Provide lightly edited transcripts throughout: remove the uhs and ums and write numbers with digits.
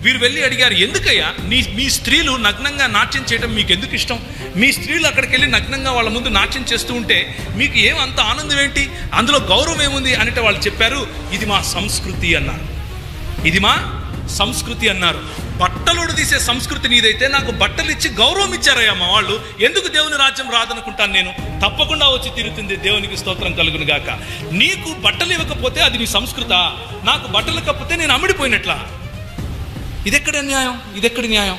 వీరు వెళ్ళి అడిగారు, ఎందుకయ్యా మీ స్త్రీలు నగ్నంగా నాట్యం చేయడం మీకు ఎందుకు ఇష్టం? మీ స్త్రీలు అక్కడికి వెళ్ళి నగ్నంగా వాళ్ళ ముందు నాట్యం చేస్తూ ఉంటే మీకు ఏమంత ఆనందం ఏంటి? అందులో గౌరవం ఏముంది అంటే వాళ్ళు చెప్పారు, ఇది మా సంస్కృతి అన్నారు. ఇది మా సంస్కృతి అన్నారు. బట్టలు తీసే సంస్కృతి నీదైతే నాకు బట్టలు ఇచ్చి గౌరవం ఇచ్చారయ్యా మా వాళ్ళు. ఎందుకు దేవుని రాజ్యం రాదనుకుంటాను నేను? తప్పకుండా వచ్చి తీరుతుంది. దేవునికి స్తోత్రం కలుగును గాక. నీకు బట్టలు ఇవ్వకపోతే అది నీ సంస్కృతా? నాకు బట్టలు ఇవ్వకపోతే నేను అమ్ముడిపోయినట్లా? ఇదెక్కడి న్యాయం? ఇదెక్కడి న్యాయం?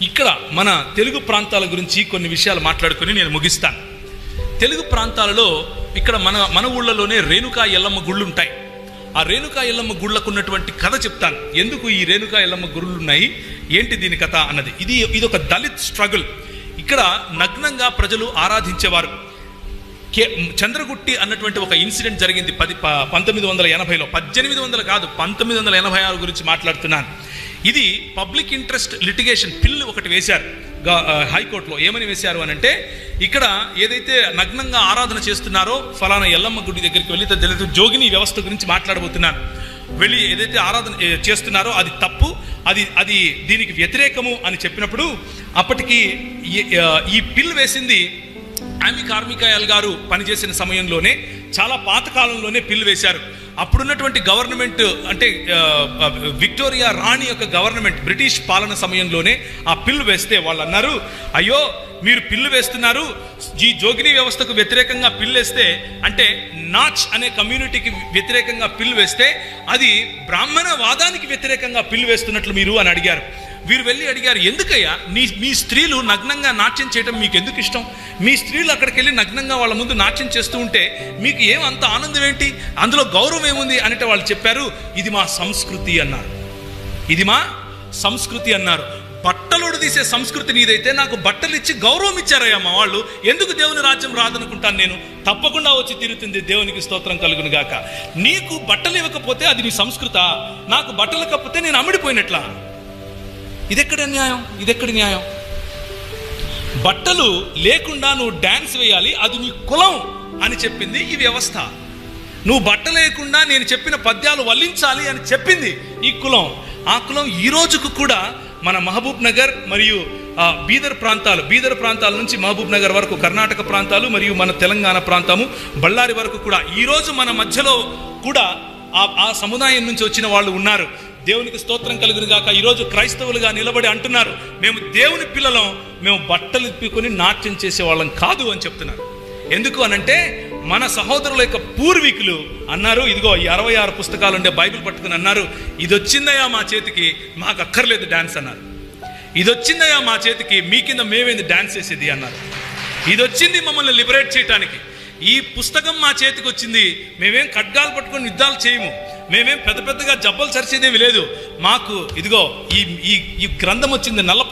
ఇక్కడ మన తెలుగు ప్రాంతాల గురించి కొన్ని విషయాలు మాట్లాడుకొని నేను ముగిస్తాను. తెలుగు ప్రాంతాలలో ఇక్కడ మన ఊళ్ళలోనే రేణుకా ఎల్లమ్మ గుళ్ళు ఉంటాయి. ఆ రేణుకా ఎల్లమ్మ గుళ్ళకు ఉన్నటువంటి కథ చెప్తాను. ఎందుకు ఈ రేణుకా ఎల్లమ్మ గుళ్ళు ఉన్నాయి, ఏంటి దీని కథ అన్నది. ఇది ఒక దళిత్ స్ట్రగుల్. ఇక్కడ నగ్నంగా ప్రజలు ఆరాధించేవారు. చంద్రగుట్టి అన్నటువంటి ఒక ఇన్సిడెంట్ జరిగింది 1980లో. 1800 కాదు, 1986 గురించి మాట్లాడుతున్నాను. ఇది పబ్లిక్ ఇంట్రెస్ట్ లిటిగేషన్ బిల్ ఒకటి వేశారు హైకోర్టులో. ఏమని వేశారు అని అంటే, ఇక్కడ ఏదైతే నగ్నంగా ఆరాధన చేస్తున్నారో ఫలానా ఎల్లమ్మ గుడి దగ్గరికి వెళ్ళి దళిత జోగిని వ్యవస్థ గురించి మాట్లాడబోతున్నాను. వెళ్ళి ఏదైతే ఆరాధన చేస్తున్నారో అది తప్పు, అది దీనికి వ్యతిరేకము అని చెప్పినప్పుడు అప్పటికి ఈ బిల్ వేసింది ఆమి కార్మికాయల్ గారు పనిచేసిన సమయంలోనే, చాలా పాతకాలంలోనే బిల్ వేశారు. అప్పుడున్నటువంటి గవర్నమెంట్ అంటే విక్టోరియా రాణి యొక్క గవర్నమెంట్, బ్రిటిష్ పాలన సమయంలోనే ఆ బిల్ వేస్తే వాళ్ళు అన్నారు, అయ్యో మీరు బిల్లు వేస్తున్నారు, ఈ జోగిని వ్యవస్థకు వ్యతిరేకంగా బిల్లు వేస్తే, అంటే నాచ్ అనే కమ్యూనిటీకి వ్యతిరేకంగా బిల్లు వేస్తే అది బ్రాహ్మణ వాదానికి వ్యతిరేకంగా బిల్లు వేస్తున్నట్లు మీరు అని అడిగారు. వీరు వెళ్ళి అడిగారు, ఎందుకయ్యా మీ స్త్రీలు నగ్నంగా నాట్యం చేయడం మీకు ఎందుకు ఇష్టం? మీ స్త్రీలు అక్కడికి వెళ్ళి నగ్నంగా వాళ్ళ ముందు నాట్యం చేస్తూ ఉంటే మీకు ఏమంత ఆనందం ఏంటి? అందులో గౌరవం ఏముంది అంటే వాళ్ళు చెప్పారు, ఇది మా సంస్కృతి అన్నారు. ఇది మా సంస్కృతి అన్నారు. బట్టలు తీసే సంస్కృతి నీదైతే నాకు బట్టలు ఇచ్చి గౌరవం ఇచ్చారయ్యా మా వాళ్ళు. ఎందుకు దేవుని రాజ్యం రాదనుకుంటాను నేను? తప్పకుండా వచ్చి తీరుతుంది. దేవునికి స్తోత్రం కలుగును గాక. నీకు బట్టలు ఇవ్వకపోతే అది నీ సంస్కృతా? నాకు బట్టలు ఇవ్వకపోతే నేను అమ్ముడిపోయినట్లా? ఇదెక్కడి న్యాయం? ఇదెక్కడి న్యాయం? బట్టలు లేకుండా నువ్వు డాన్స్ వేయాలి, అది నీ కులం అని చెప్పింది ఈ వ్యవస్థ. నువ్వు బట్టలు లేకుండా నేను చెప్పిన పద్యాలు వల్లించాలి అని చెప్పింది ఈ కులం. ఆ కులం ఈ రోజుకు కూడా మన మహబూబ్ నగర్ మరియు బీదర్ ప్రాంతాల నుంచి మహబూబ్ నగర్ వరకు కర్ణాటక ప్రాంతాలు మరియు మన తెలంగాణ ప్రాంతము బళ్ళారి వరకు కూడా ఈరోజు మన మధ్యలో కూడా ఆ సముదాయం నుంచి వచ్చిన వాళ్ళు ఉన్నారు. దేవునికి స్తోత్రం కలుగును గాక. ఈరోజు క్రైస్తవులుగా నిలబడి అంటున్నారు, మేము దేవుని పిల్లలం, మేము బట్టలు ఇప్పుకొని నాట్యం చేసేవాళ్ళం కాదు అని చెప్తున్నారు. ఎందుకు అనంటే మన సహోదరుల యొక్క పూర్వీకులు అన్నారు, ఇదిగో ఈ 66 పుస్తకాలు ఉండే బైబిల్ పట్టుకుని అన్నారు, ఇది వచ్చిందయ్యా మా చేతికి, మాకు అక్కర్లేదు డాన్స్ అన్నారు. ఇది వచ్చిందయ్యా మా చేతికి, మీ కింద మేమేంది డాన్స్ చేసేది అన్నారు. ఇది వచ్చింది మమ్మల్ని లిబరేట్ చేయడానికి. ఈ పుస్తకం మా చేతికి వచ్చింది, మేమేం ఖడ్గాలు పట్టుకొని యుద్ధాలు చేయము, మేమేం పెద్దగా జబ్బలు సరిచేదేమి లేదు. మాకు ఇదిగో ఈ గ్రంథం వచ్చింది, నల్ల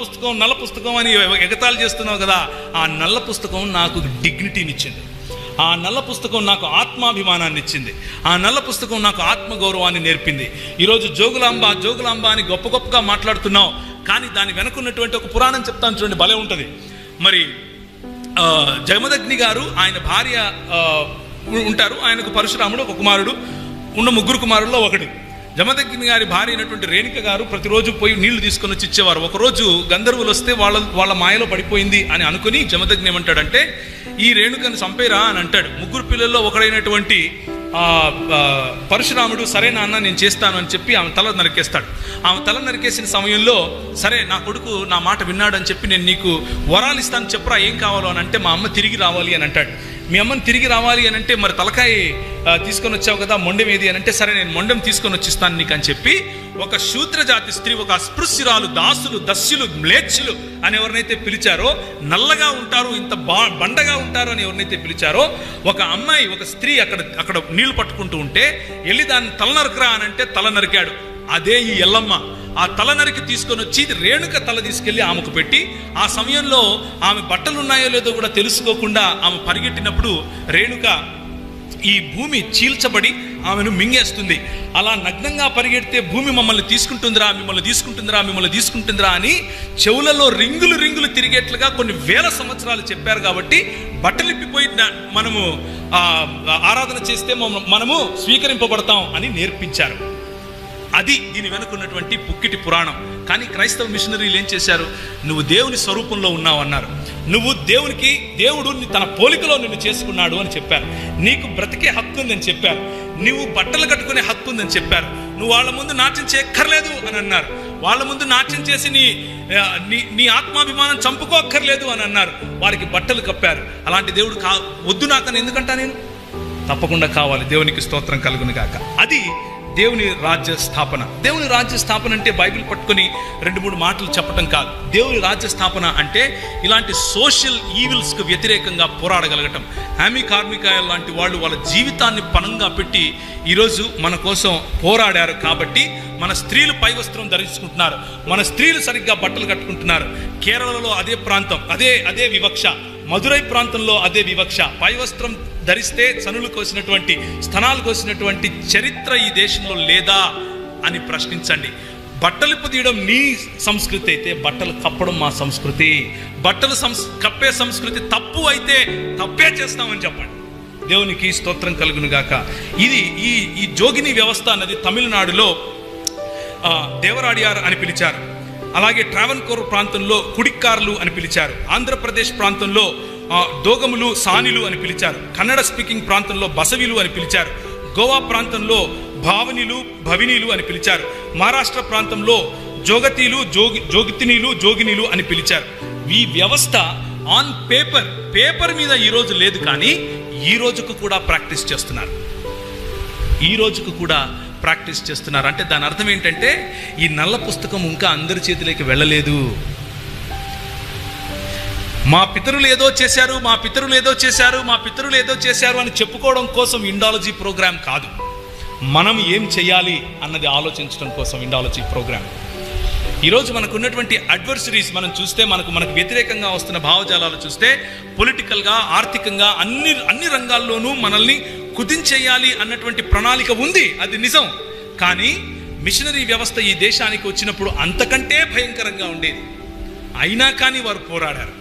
పుస్తకం అని ఎగతాళి చేస్తున్నావు కదా, ఆ నల్ల పుస్తకం నాకు డిగ్నిటీనిచ్చింది. ఆ నల్ల పుస్తకం నాకు ఆత్మాభిమానాన్ని ఇచ్చింది. ఆ నల్ల పుస్తకం నాకు ఆత్మగౌరవాన్ని నేర్పింది. ఈరోజు జోగులాంబ అని గొప్పగా మాట్లాడుతున్నావు, కానీ దాని వెనుకున్నటువంటి ఒక పురాణం చెప్తాను చూడండి, భలే ఉంటుంది. మరి జమదగ్ని గారు, ఆయన భార్య ఉంటారు, ఆయనకు పరశురాముడు ఒక కుమారుడు, ఉన్న 3 కుమారుల్లో ఒకడు. జమదగ్ని గారి భార్య అయినటువంటి రేణుక గారు ప్రతిరోజు పోయి నీళ్లు తీసుకొని వచ్చి ఇచ్చేవారు. ఒకరోజు గంధర్వులు వస్తే వాళ్ళ మాయలో పడిపోయింది అని అనుకుని జమదగ్ని ఏమంటాడంటే, ఈ రేణుకను చంపేరా అని అంటాడు. 3 పిల్లల్లో ఒకడైనటువంటి పరశురాముడు, సరే నాన్న నేను చేస్తాను అని చెప్పి ఆమె తల నరికేస్తాడు. ఆమె తల నరికేసిన సమయంలో, సరే నా కొడుకు నా మాట విన్నాడు అని చెప్పి నేను నీకు వరాలు ఇస్తాను, చెప్పరా ఏం కావాలో అని అంటే, మా అమ్మ తిరిగి రావాలి అని అంటాడు. మీ అమ్మని తిరిగి రావాలి అని అంటే, మరి తలకాయ తీసుకొని వచ్చావు కదా, మొండెం ఏది అని అంటే, సరే నేను మొండెం తీసుకొని వచ్చిస్తాను నీకు అని చెప్పి ఒక శూద్ర జాతి స్త్రీ, ఒక అస్పృశ్యురాలు, దాసులు, దస్యులు, మ్లేచ్చులు అని ఎవరినైతే పిలిచారో, నల్లగా ఉంటారు, ఇంత బండగా ఉంటారు అని ఎవరినైతే పిలిచారో, ఒక అమ్మాయి, ఒక స్త్రీ అక్కడ నీళ్లు పట్టుకుంటూ ఉంటే వెళ్ళి దాన్ని తల నరకరా అని అంటే తల నరికాడు. అదే ఈ ఎల్లమ్మ. ఆ తల నరికి తీసుకొని వచ్చి రేణుక తల తీసుకెళ్లి ఆమెకు పెట్టి, ఆ సమయంలో ఆమె బట్టలు ఉన్నాయో లేదో కూడా తెలుసుకోకుండా ఆమె పరిగెట్టినప్పుడు రేణుక ఈ భూమి చీల్చబడి ఆమెను మింగేస్తుంది. అలా నగ్నంగా పరిగెడితే భూమి మమ్మల్ని తీసుకుంటుందిరా, మిమ్మల్ని తీసుకుంటుందిరా, మిమ్మల్ని తీసుకుంటుందిరా అని చెవులలో రింగులు రింగులు తిరిగేట్లుగా కొన్ని వేల సంవత్సరాలు చెప్పారు. కాబట్టి బట్టలిప్పిపోయి మనము ఆరాధన చేస్తే మనము స్వీకరింపబడతాం అని నేర్పించారు. అది దీని వెనుకున్నటువంటి పుక్కిటి పురాణం. కానీ క్రైస్తవ మిషనరీలు ఏం చేశారు? నువ్వు దేవుని స్వరూపంలో ఉన్నావు అన్నారు. నువ్వు దేవుడు తన పోలికలో నిన్ను చేసుకున్నాడు అని చెప్పారు. నీకు బ్రతికే హక్కు ఉందని చెప్పారు. నువ్వు బట్టలు కట్టుకునే హక్కు ఉందని చెప్పారు. నువ్వు వాళ్ళ ముందు నాట్యం చేయక్కర్లేదు అని అన్నారు. వాళ్ళ ముందు నాట్యం చేసి నీ ఆత్మాభిమానం చంపుకోక్కర్లేదు అని అన్నారు. వారికి బట్టలు కప్పారు. అలాంటి దేవుడు వద్దు నాకని ఎందుకంటా నేను? తప్పకుండా కావాలి. దేవునికి స్తోత్రం కలుగును గాక. అది దేవుని రాజ్య స్థాపన. దేవుని రాజ్య స్థాపన అంటే బైబిల్ పట్టుకొని 2-3 మాటలు చెప్పటం కాదు. దేవుని రాజ్య స్థాపన అంటే ఇలాంటి సోషల్ ఈవిల్స్కు వ్యతిరేకంగా పోరాడగలగటం. హామీ కార్మికాయలు లాంటి వాళ్ళు వాళ్ళ జీవితాన్ని పణంగా పెట్టి ఈరోజు మన కోసం పోరాడారు. కాబట్టి మన స్త్రీలు పై వస్త్రం ధరించుకుంటున్నారు, మన స్త్రీలు సరిగ్గా బట్టలు కట్టుకుంటున్నారు. కేరళలో అదే ప్రాంతం, అదే వివక్ష. మదురై ప్రాంతంలో అదే వివక్ష. పై వస్త్రం ధరిస్తే చనులు కోసినటువంటి, స్తనాలు కోసినటువంటి చరిత్ర ఈ దేశంలో లేదా అని ప్రశ్నించండి. బట్టలు పొదీయడం నీ సంస్కృతి అయితే బట్టలు కప్పడం మా సంస్కృతి. బట్టలు కప్పే సంస్కృతి తప్పు అయితే తప్పే చేస్తామని చెప్పండి. దేవునికి స్తోత్రం కలుగును గాక. ఇది ఈ జోగిని వ్యవస్థ అన్నది తమిళనాడులో దేవరాడియార్ అని పిలిచారు. అలాగే ట్రావెన్కోర్ ప్రాంతంలో కుడిక్కార్లు అని పిలిచారు. ఆంధ్రప్రదేశ్ ప్రాంతంలో దోగములు, సానిలు అని పిలిచారు. కన్నడ స్పీకింగ్ ప్రాంతంలో బసవిలు అని పిలిచారు. గోవా ప్రాంతంలో భావనిలు, భవినీలు అని పిలిచారు. మహారాష్ట్ర ప్రాంతంలో జోగతీలు, జోగినీలు అని పిలిచారు. ఈ వ్యవస్థ ఆన్ పేపర్ మీద ఈరోజు లేదు, కానీ ఈ రోజుకు కూడా ప్రాక్టీస్ చేస్తున్నారు. అంటే దాని అర్థం ఏంటంటే ఈ నల్ల పుస్తకం ఇంకా అందరి చేతిలోకి వెళ్ళలేదు. మా పితరులు ఏదో చేశారు అని చెప్పుకోవడం కోసం ఇండాలజీ ప్రోగ్రాం కాదు. మనం ఏం చేయాలి అన్నది ఆలోచించడం కోసం ఇండాలజీ ప్రోగ్రాం. ఈరోజు మనకు ఉన్నటువంటి అడ్వర్సరీస్ మనం చూస్తే, మనకు వ్యతిరేకంగా వస్తున్న భావజాలాలు చూస్తే, పొలిటికల్గా, ఆర్థికంగా అన్ని రంగాల్లోనూ మనల్ని కుదించేయాలి అన్నటువంటి ప్రణాళిక ఉంది. అది నిజం. కానీ మిషనరీ వ్యవస్థ ఈ దేశానికి వచ్చినప్పుడు అంతకంటే భయంకరంగా ఉండేది. అయినా కానీ వారు పోరాడారు.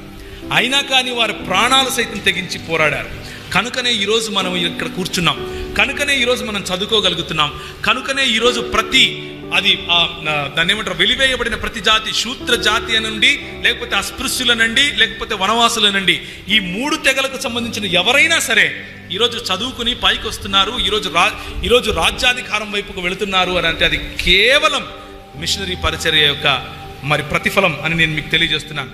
అయినా కానీ వారి ప్రాణాలు సైతం తెగించి పోరాడారు. కనుకనే ఈరోజు మనం ఇక్కడ కూర్చున్నాం. కనుకనే ఈరోజు మనం చదువుకోగలుగుతున్నాం. కనుకనే ఈరోజు దాన్ని ఏమంటారు, వెలివేయబడిన ప్రతి జాతి, శూద్ర జాతి అనండి, లేకపోతే అస్పృశ్యులనండి, లేకపోతే వనవాసులనండి, ఈ 3 తెగలకు సంబంధించిన ఎవరైనా సరే ఈరోజు చదువుకుని పైకి వస్తున్నారు. ఈరోజు రాజ్యాధికారం వైపుకు వెళుతున్నారు అని అంటే అది కేవలం మిషనరీ పరిచర్య యొక్క ప్రతిఫలం అని నేను మీకు తెలియజేస్తున్నాను.